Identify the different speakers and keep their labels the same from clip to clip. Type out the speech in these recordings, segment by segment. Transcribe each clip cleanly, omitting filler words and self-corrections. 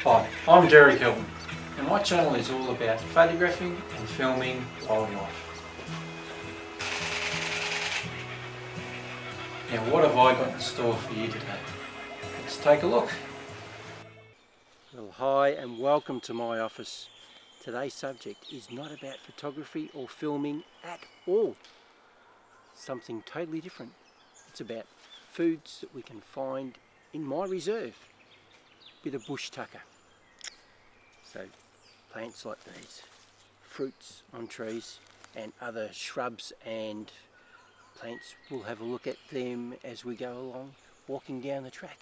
Speaker 1: Hi, I'm Jerry Kelvin, and my channel is all about photographing and filming wildlife. Now, what have I got in store for you today? Let's take a look. Well, hi and welcome to my office. Today's subject is not about photography or filming at all. Something totally different. It's about foods that we can find in my reserve. Bit of bush tucker. So plants like these, fruits on trees and other shrubs and plants, we'll have a look at them as we go along walking down the track.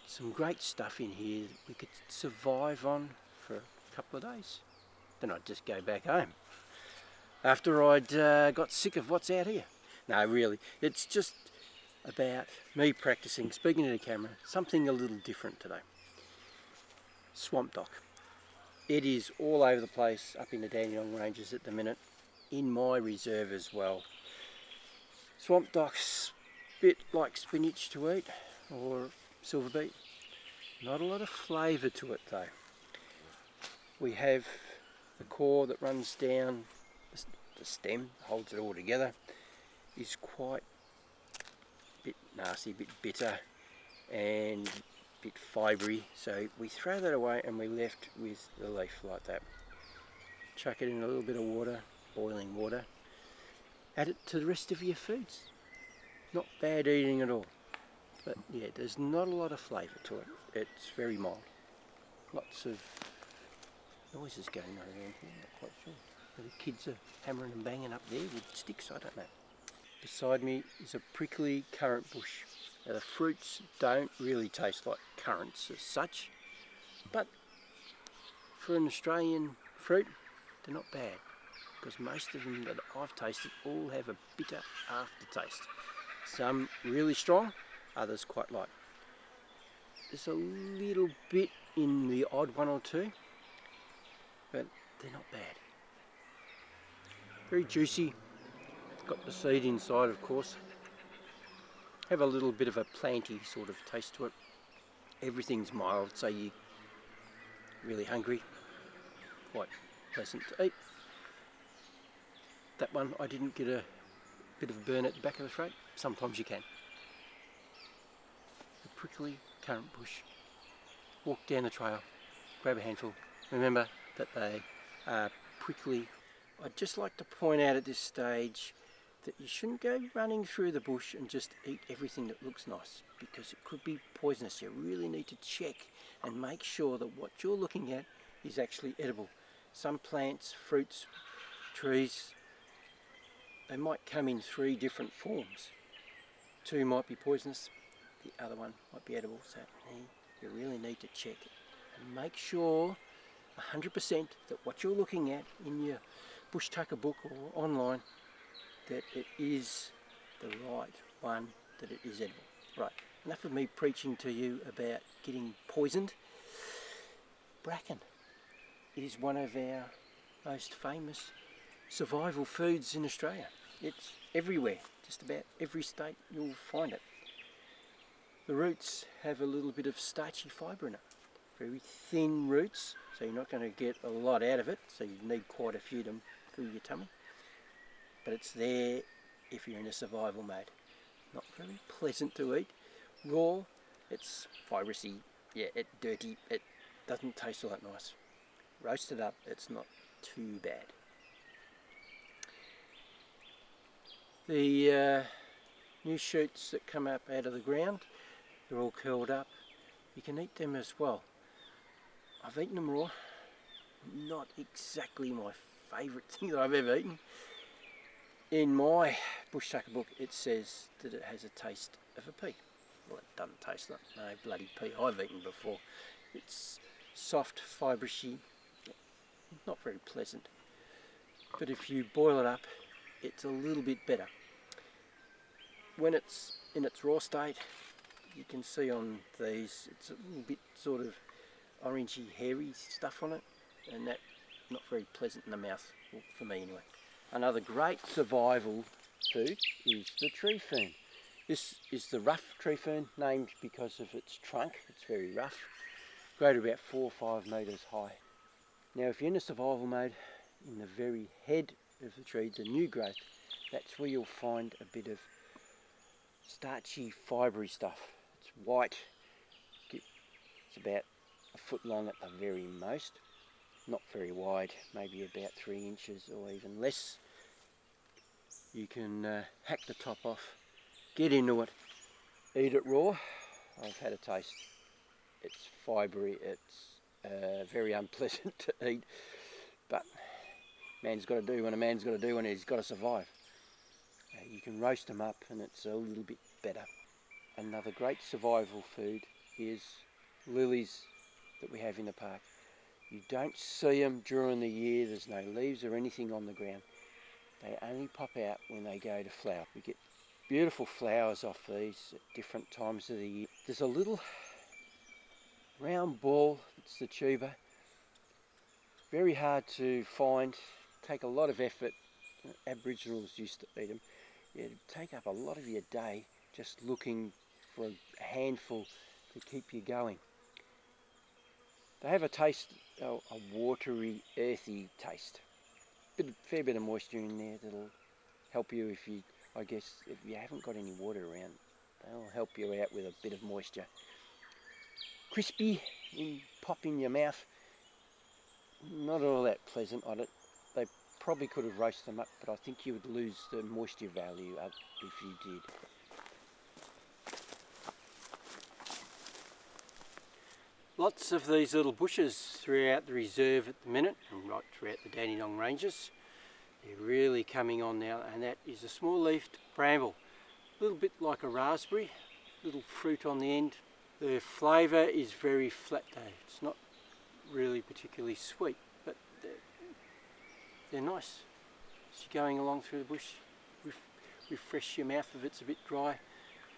Speaker 1: Some great stuff in here that we could survive on for a couple of days. Then I'd just go back home after I'd got sick of what's out here. No, really, it's just about me practicing speaking to the camera, something a little different today. Swamp dock. It is all over the place up in the Dandenong ranges at the minute, in my reserve as well. Swamp dock's a bit like spinach to eat, or silver beet. Not a lot of flavour to it though. We have the core that runs down the stem, holds it all together, is quite a bit nasty, a bit bitter and bit fibrey, so we throw that away and we're left with the leaf like that. Chuck it in a little bit of water, boiling water, add it to the rest of your foods. Not bad eating at all, but yeah, there's not a lot of flavour to it. It's very mild. Lots of noises going on around here, not quite sure. The kids are hammering and banging up there with sticks, I don't know. Beside me is a prickly currant bush. Now the fruits don't really taste like currants as such, but for an Australian fruit, they're not bad, because most of them that I've tasted all have a bitter aftertaste. Some really strong, others quite light. There's a little bit in the odd one or two, but they're not bad. Very juicy, got the seed inside of course. Have a little bit of a planty sort of taste to it. Everything's mild, so you're really hungry, quite pleasant to eat. That one I didn't get a bit of a burn at the back of the throat. Sometimes you can. The prickly currant bush. Walk down the trail, grab a handful. Remember that they are prickly. I'd just like to point out at this stage that you shouldn't go running through the bush and just eat everything that looks nice, because it could be poisonous. You really need to check and make sure that what you're looking at is actually edible. Some plants, fruits, trees, they might come in 3 different forms. 2 might be poisonous, the other one might be edible, so you really need to check and make sure 100% that what you're looking at in your bush tucker book or online, that it is the right one, that it is edible. Right, enough of me preaching to you about getting poisoned. Bracken is one of our most famous survival foods in Australia. It's everywhere, just about every state you'll find it. The roots have a little bit of starchy fibre in it. Very thin roots, so you're not going to get a lot out of it, so you need quite a few to fill your tummy. But it's there if you're in a survival mode. Not very pleasant to eat. Raw, it's fibrous-y, yeah, it's dirty, it doesn't taste all that nice. Roasted up, it's not too bad. The new shoots that come up out of the ground, they're all curled up. You can eat them as well. I've eaten them raw. Not exactly my favourite thing that I've ever eaten. In my bush tucker book it says that it has a taste of a pea. Well, it doesn't taste like no bloody pea I've eaten before. It's soft, fibrous-y, not very pleasant. But if you boil it up, it's a little bit better. When it's in its raw state, you can see on these, it's a little bit sort of orangey, hairy stuff on it, and that's not very pleasant in the mouth, well, for me anyway. Another great survival food is the tree fern. This is the rough tree fern, named because of its trunk. It's very rough. grow to about 4 or 5 metres high. Now if you're in a survival mode, in the very head of the tree, the new growth, that's where you'll find a bit of starchy, fibrey stuff. It's white, it's about a foot long at the very most, not very wide, maybe about 3 inches or even less. You can hack the top off, get into it, eat it raw. I've had a taste. It's fibrey, it's very unpleasant to eat, but man's got to do what a man's got to do and he's got to survive. You can roast them up and it's a little bit better. Another great survival food is lilies that we have in the park. You don't see them during the year, there's no leaves or anything on the ground. They only pop out when they go to flower. We get beautiful flowers off these at different times of the year. There's a little round ball, it's the tuber. Very hard to find, take a lot of effort. Aboriginals used to eat them. It'd take up a lot of your day just looking for a handful to keep you going. They have a taste, a watery, earthy taste. Fair bit of moisture in there that'll help you if you, I guess, if you haven't got any water around. They'll help you out with a bit of moisture. Crispy, pop in your mouth. Not all that pleasant on it. They probably could have roasted them up, but I think you would lose the moisture value up if you did. Lots of these little bushes throughout the reserve at the minute, and right throughout the Dandenong ranges. They're really coming on now, and that is a small-leafed bramble. A little bit like a raspberry, little fruit on the end. The flavour is very flat though. It's not really particularly sweet, but they're nice. As you're going along through the bush, refresh your mouth if it's a bit dry.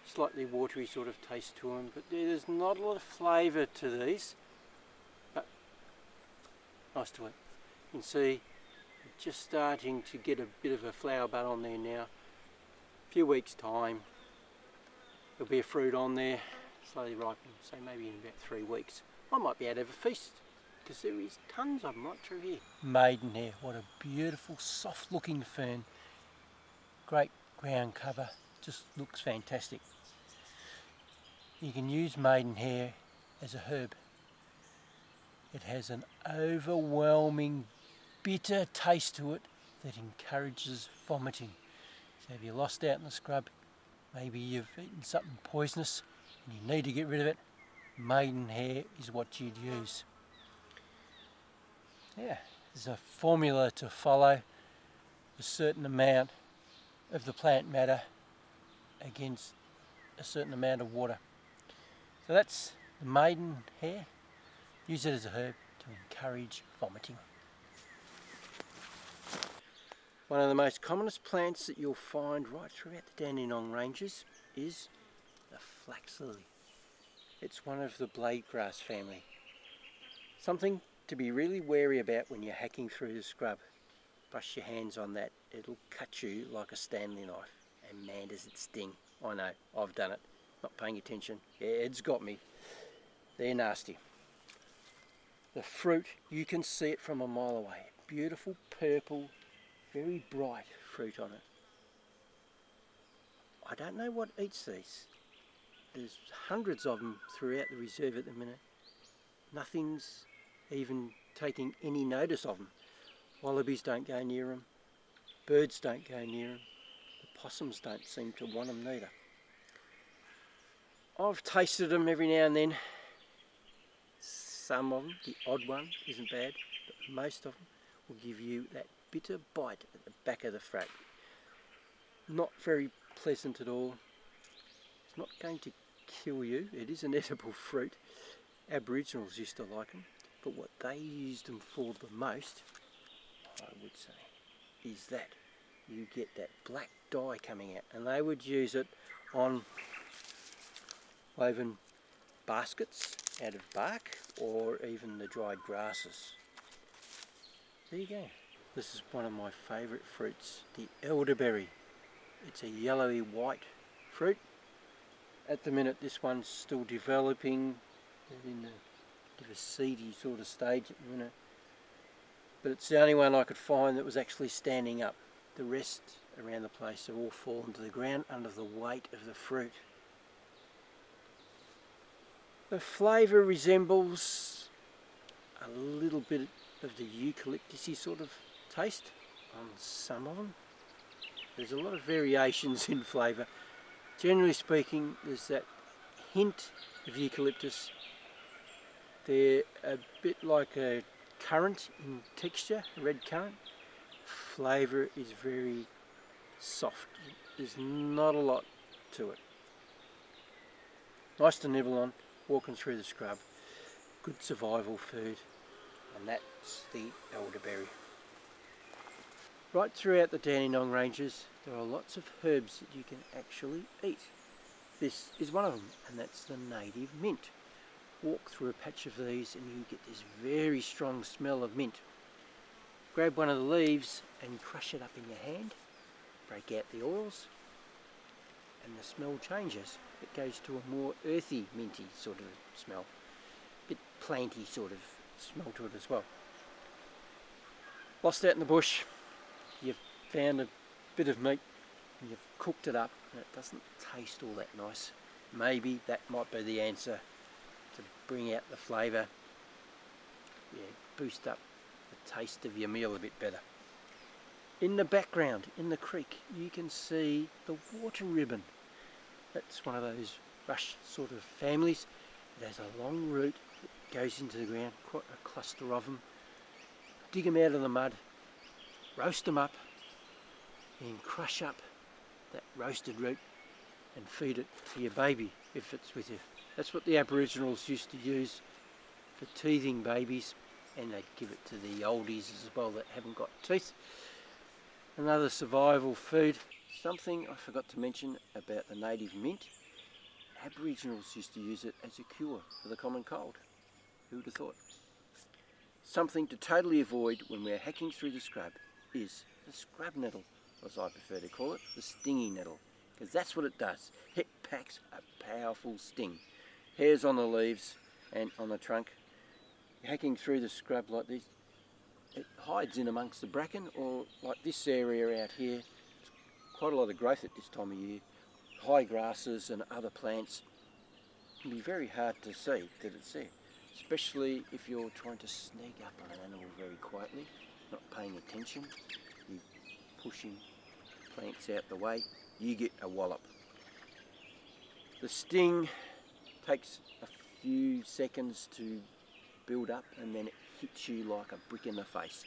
Speaker 1: Slightly watery sort of taste to them, but there's not a lot of flavour to these, but nice to eat. You can see just starting to get a bit of a flower bud on there now. A few weeks time there'll be a fruit on there, slowly ripening, so maybe in about 3 weeks I might be able to have a feast, because there is tons of them right through here. Maidenhair, what a beautiful soft looking fern, great ground cover, just looks fantastic. You can use maidenhair as a herb. It has an overwhelming bitter taste to it that encourages vomiting. So if you're lost out in the scrub, maybe you've eaten something poisonous and you need to get rid of it, maidenhair is what you'd use. Yeah, there's a formula to follow, a certain amount of the plant matter against a certain amount of water. So that's the maidenhair. Use it as a herb to encourage vomiting. One of the most commonest plants that you'll find right throughout the Dandenong ranges is the flax lily. It's one of the blade grass family. Something to be really wary about when you're hacking through the scrub. Brush your hands on that, it'll cut you like a Stanley knife, and man does it sting. I know, I've done it, not paying attention. Yeah, Ed's got me. They're nasty. The fruit, you can see it from a mile away. Beautiful purple, very bright fruit on it. I don't know what eats these. There's hundreds of them throughout the reserve at the minute. Nothing's even taking any notice of them. Wallabies don't go near them. Birds don't go near them. The possums don't seem to want them neither. I've tasted them every now and then. Some of them, the odd one, isn't bad, but most of them will give you that bitter bite at the back of the throat. Not very pleasant at all. It's not going to kill you. It is an edible fruit. Aboriginals used to like them, but what they used them for the most, I would say, is that you get that black dye coming out, and they would use it on woven baskets out of bark or even the dried grasses. There you go. This is one of my favourite fruits, the elderberry. It's a yellowy white fruit. At the minute this one's still developing, in the of a seedy sort of stage at the minute. But it's the only one I could find that was actually standing up. The rest around the place have all fallen to the ground under the weight of the fruit. The flavour resembles a little bit of the eucalyptus-y sort of taste on some of them. There's a lot of variations in flavour. Generally speaking, there's that hint of eucalyptus. They're a bit like a currant in texture, a red currant. Flavour is very soft. There's not a lot to it. Nice to nibble on, walking through the scrub. Good survival food. And that's the elderberry. Right throughout the Dandenong ranges, there are lots of herbs that you can actually eat. This is one of them, and that's the native mint. Walk through a patch of these and you get this very strong smell of mint. Grab one of the leaves and crush it up in your hand, break out the oils, and the smell changes. It goes to a more earthy, minty sort of smell. A bit planty sort of smell to it as well. Lost out in the bush, you've found a bit of meat and you've cooked it up and it doesn't taste all that nice. Maybe that might be the answer to bring out the flavour, boost up the taste of your meal a bit better. In the background, in the creek, you can see the water ribbon. That's one of those rush sort of families. It has a long root that goes into the ground, quite a cluster of them. Dig them out of the mud, roast them up, and crush up that roasted root and feed it to your baby if it's with you. That's what the Aboriginals used to use for teething babies, and they'd give it to the oldies as well that haven't got teeth. Another survival food. Something I forgot to mention about the native mint. Aboriginals used to use it as a cure for the common cold. Who would have thought? Something to totally avoid when we're hacking through the scrub is the scrub nettle, as I prefer to call it, the stingy nettle, because that's what it does. It packs a powerful sting. Hairs on the leaves and on the trunk. Hacking through the scrub like this, it hides in amongst the bracken, or like this area out here. It's quite a lot of growth at this time of year. High grasses and other plants. It can be very hard to see that it's there, especially if you're trying to sneak up on an animal very quietly, not paying attention. You're pushing plants out the way, you get a wallop. The sting takes a few seconds to build up and then it hits you like a brick in the face.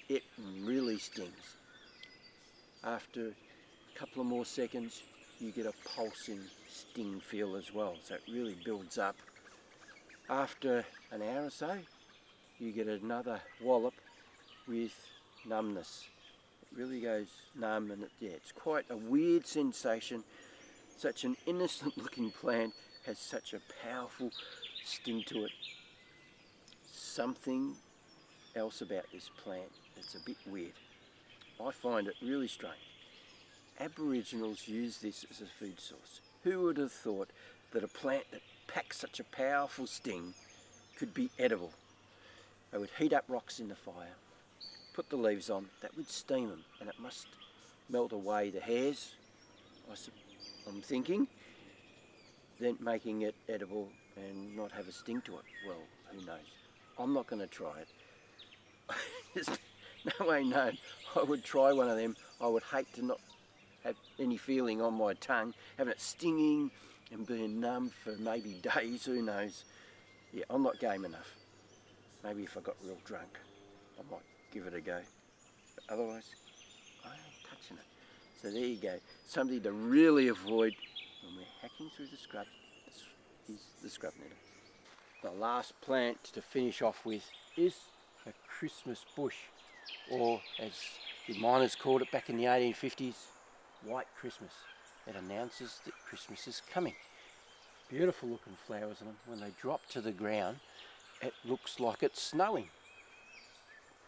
Speaker 1: It really stings. After a couple of more seconds, you get a pulsing sting feel as well, so it really builds up. After an hour or so, you get another wallop with numbness. It really goes numb, and it's quite a weird sensation. Such an innocent looking plant has such a powerful sting to it. Something else about this plant that's a bit weird. I find it really strange. Aboriginals use this as a food source. Who would have thought that a plant that packs such a powerful sting could be edible? They would heat up rocks in the fire, put the leaves on, that would steam them, and it must melt away the hairs, I'm thinking, then making it edible and not have a sting to it. Well, who knows? I'm not going to try it. There's no way known I would try one of them. I would hate to not have any feeling on my tongue, having it stinging and being numb for maybe days, who knows. Yeah, I'm not game enough. Maybe if I got real drunk, I might give it a go. But otherwise, I ain't touching it. So there you go. Something to really avoid when we're hacking through the scrub. This is the scrub nettle. The last plant to finish off with is a Christmas bush, or as the miners called it back in the 1850s, White Christmas. It announces that Christmas is coming. Beautiful looking flowers on them. When they drop to the ground, it looks like it's snowing,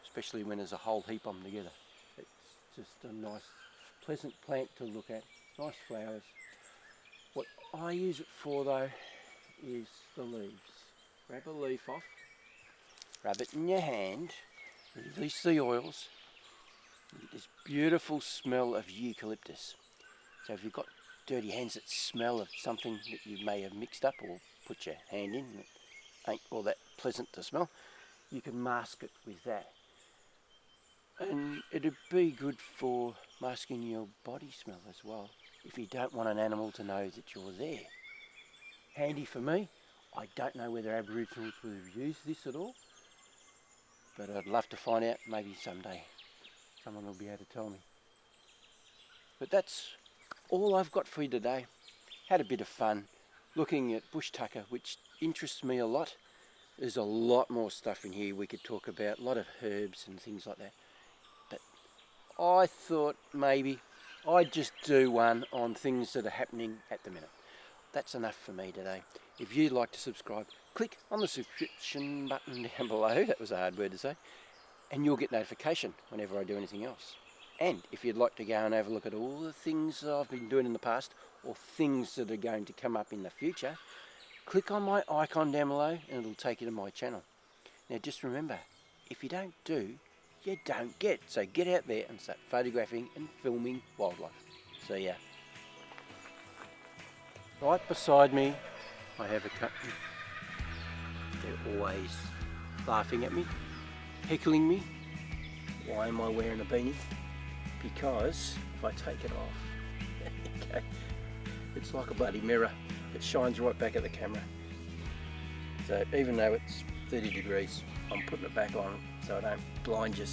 Speaker 1: especially when there's a whole heap of them together. It's just a nice, pleasant plant to look at. Nice flowers. What I use it for though is the leaves. Grab a leaf off, rub it in your hand, release the oils, you get this beautiful smell of eucalyptus. So if you've got dirty hands that smell of something that you may have mixed up or put your hand in that ain't all that pleasant to smell, you can mask it with that. And it'd be good for masking your body smell as well, if you don't want an animal to know that you're there. Handy for me. I don't know whether Aboriginals would have used this at all, but I'd love to find out. Maybe someday someone will be able to tell me. But that's all I've got for you today. Had a bit of fun looking at bush tucker, which interests me a lot. There's a lot more stuff in here we could talk about, a lot of herbs and things like that. But I thought maybe I'd just do one on things that are happening at the minute. That's enough for me today. If you'd like to subscribe, click on the subscription button down below. That was a hard word to say. And you'll get notification whenever I do anything else. And if you'd like to go and have a look at all the things that I've been doing in the past, or things that are going to come up in the future, click on my icon down below and it'll take you to my channel. Now just remember, if you don't do, you don't get. So get out there and start photographing and filming wildlife. See ya. Right beside me, I have a company. They're always laughing at me, heckling me. Why am I wearing a beanie? Because if I take it off, okay, it's like a bloody mirror. It shines right back at the camera. So even though it's 30 degrees, I'm putting it back on so I don't blind you.